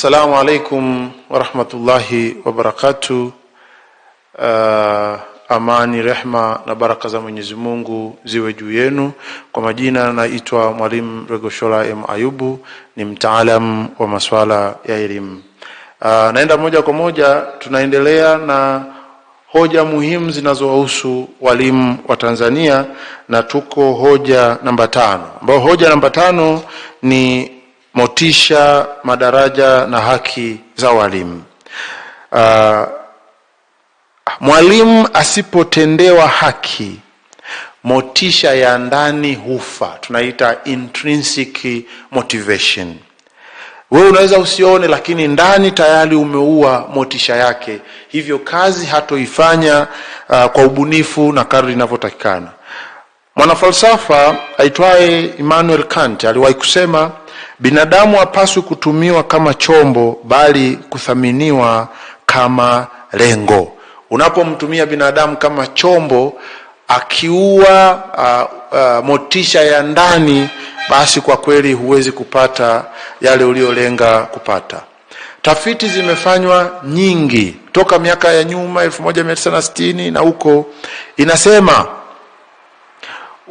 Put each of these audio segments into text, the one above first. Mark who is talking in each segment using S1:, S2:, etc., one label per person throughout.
S1: Assalamu alaikum wa rahmatullahi wa barakatuh. Amani, rehma na baraka za Mwenyezi Mungu ziwe juu yenu. Kwa majina naitwa Mwalimu Regoshola M. Ayubu, ni mtaalam wa masuala ya elimu. Naenda moja kwa moja, tunaendelea na hoja muhimu zinazohusu walimu wa Tanzania, na tuko hoja namba 5. Ambayo hoja namba 5 ni motisha, madaraja na haki za walimu. Mwalimu asipotendewa haki, motisha ya ndani hufa. Tunaita intrinsic motivation. Wewe unaweza usione, lakini ndani tayari umeua motisha yake. Hivyo kazi hatoifanya kwa ubunifu na kadri inavyotakikana. Mwanafalsafa aitwaye Immanuel Kant aliwahi kusema, binadamu hapaswi kutumiwa kama chombo, bali kuthaminiwa kama lengo. Unapomtumia binadamu kama chombo, akiua motisha ya ndani, basi kwa kweli huwezi kupata yale uliolenga kupata. Tafiti zimefanywa nyingi toka miaka ya nyuma 1960 na huko. Inasema,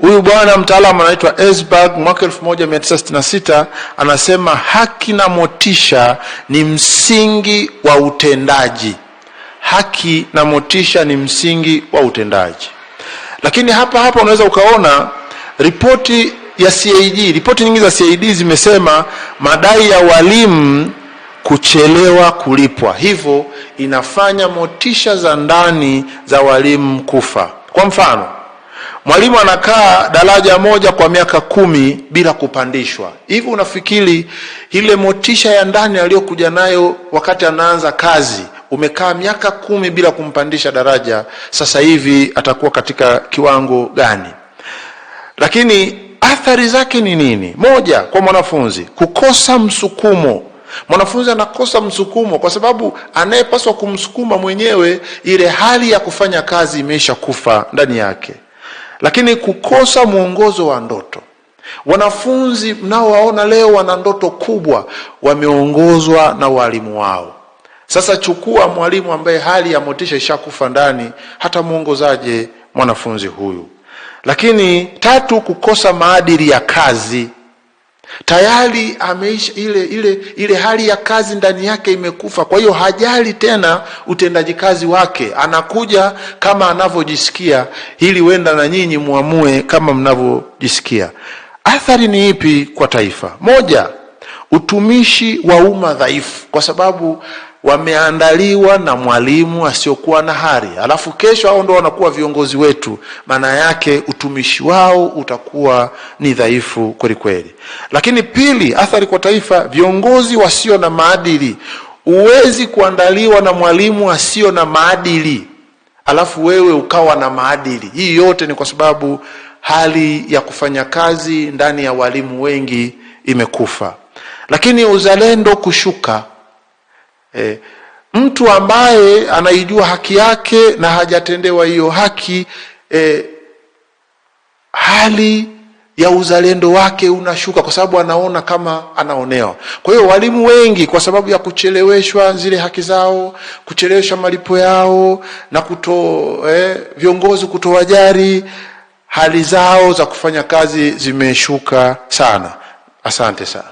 S1: huyu bwana mtaalamu anaitwa Ellsberg, mwaka 1966 anasema haki na motisha ni msingi wa utendaji. Haki na motisha ni msingi wa utendaji. Lakini hapa unaweza ukaona ripoti ya CAG, ripoti nyingi za CAG zimesema madai ya walimu kuchelewa kulipwa. Hivyo inafanya motisha za ndani za walimu kufa. Kwa mfano, mwalimu anakaa daraja moja kwa miaka 10 bila kupandishwa. Hivi unafikiri ile motisha ya ndani aliyokuja nayo wakati anaanza kazi, umekaa miaka 10 bila kumpandisha daraja, sasa hivi atakuwa katika kiwango gani? Lakini athari zake ni nini? Moja, kwa mwanafunzi, kukosa msukumo. Mwanafunzi anakosa msukumo kwa sababu anayepaswa kumsukuma mwenyewe, ile hali ya kufanya kazi imeisha kufa ndani yake. Lakini kukosa mwongozo wa ndoto. Wanafunzi mnaowaona leo wana ndoto kubwa, wameongozwa na walimu wao. Sasa chukua mwalimu ambaye hali ya motisha ishakufa ndani, hata muongozaje mwanafunzi huyu? Lakini 3, kukosa maadili ya kazi. Tayari ameisha ile hali ya kazi ndani yake imekufa. Kwa hiyo hajali tena utendaji kazi wake, anakuja kama anavyojisikia, ili wenda na nyinyi muamue kama mnavyojisikia. Athari ni ipi kwa taifa? Moja, utumishi wa umma dhaifu, kwa sababu wameandaliwa na mwalimu asiokuwa na hari. Alafu kesho hao ndio wanakuwa viongozi wetu. Maana yake utumishi wao utakuwa ni dhaifu kweli kweli. Lakini pili, athari kwa taifa, viongozi wasio na maadili. Uwezi kuandaliwa na mwalimu asio na maadili alafu wewe ukawa na maadili. Hii yote ni kwa sababu hali ya kufanya kazi ndani ya walimu wengi imekufa. Lakini uzalendo kushuka. Mtu ambaye anaijua haki yake na hajatendewa hiyo haki, hali ya uzalendo wake unashuka kwa sababu anaona kama anaonewa. Kwa hiyo walimu wengi, kwa sababu ya kucheleweshwa zile haki zao, kuchelewesha malipo yao na viongozi kutowajali, hali zao za kufanya kazi zimeshuka sana. Asante sana.